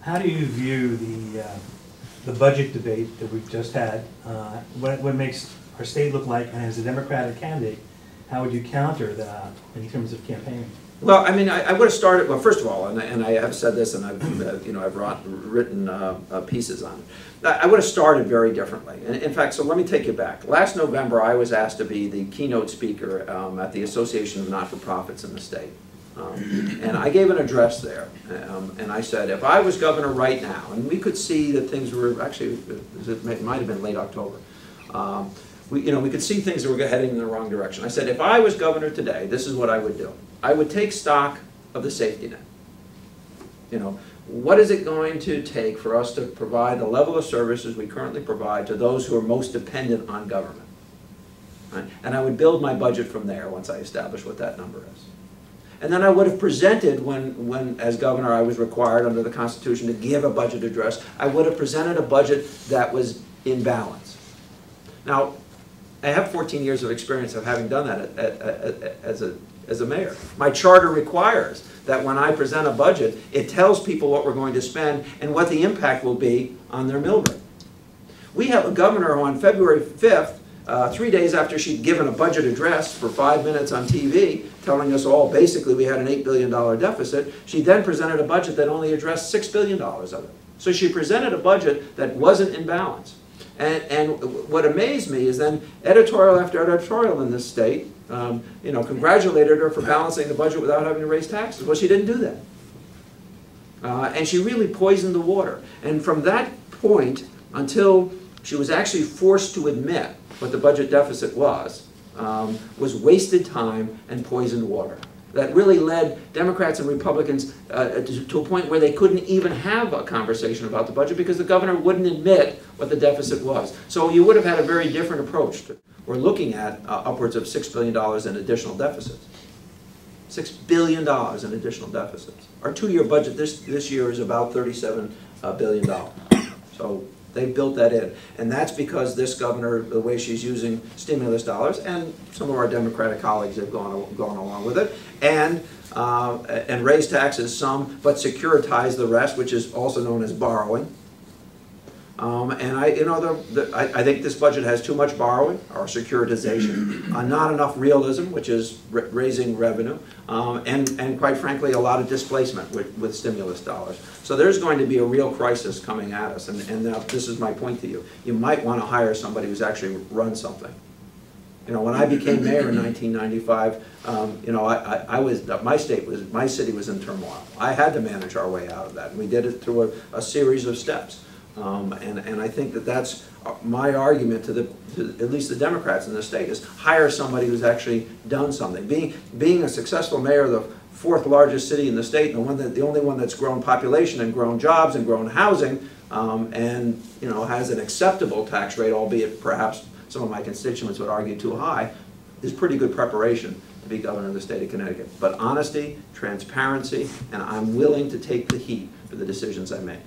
How do you view the budget debate that we've just had? What makes our state look like, and as a Democratic candidate, how would you counter that in terms of campaigning? Well, I mean, I would have started, well, first of all, and I have said this, and I've, I've written pieces on it. I would have started very differently. In fact, so let me take you back. Last November, I was asked to be the keynote speaker at the Association of Not-for-Profits in the state. And I gave an address there, and I said, if I was governor right now, and we could see that things were, actually, it might have been late October, we could see things that were heading in the wrong direction. I said, if I was governor today, this is what I would do. I would take stock of the safety net. What is it going to take for us to provide the level of services we currently provide to those who are most dependent on government? Right? And I would build my budget from there once I establish what that number is. And then I would have presented, when as governor I was required under the Constitution to give a budget address, I would have presented a budget that was in balance. Now, I have 14 years of experience of having done that as a mayor. My charter requires that when I present a budget, it tells people what we're going to spend and what the impact will be on their mill rate. We have a governor who on February 5th, 3 days after she'd given a budget address for 5 minutes on TV, telling us all basically we had an $8 billion deficit, she then presented a budget that only addressed $6 billion of it. So she presented a budget that wasn't in balance. And what amazed me is then editorial after editorial in this state, congratulated her for balancing the budget without having to raise taxes. Well, she didn't do that. And she really poisoned the water. And from that point until she was actually forced to admit what the budget deficit was wasted time and poisoned water. That really led Democrats and Republicans to a point where they couldn't even have a conversation about the budget because the governor wouldn't admit what the deficit was. So you would have had a very different approach. We're looking at upwards of $6 billion in additional deficits. $6 billion in additional deficits. Our two-year budget this year is about $37 billion. So they built that in. And that's because this governor, the way she's using stimulus dollars, and some of our Democratic colleagues have gone along with it, and raised taxes some, but securitized the rest, which is also known as borrowing. And I think this budget has too much borrowing or securitization, not enough realism, which is raising revenue, and quite frankly, a lot of displacement with stimulus dollars. So there's going to be a real crisis coming at us, and now this is my point to you. You might want to hire somebody who's actually run something. When I became mayor in 1995, my city was in turmoil. I had to manage our way out of that, and we did it through a series of steps. And I think that's my argument to at least the Democrats in the state is hire somebody who's actually done something. Being a successful mayor of the fourth largest city in the state, and the only one that's grown population and grown jobs and grown housing, and has an acceptable tax rate, albeit perhaps some of my constituents would argue too high, is pretty good preparation to be governor of the state of Connecticut. But honesty, transparency, and I'm willing to take the heat for the decisions I make.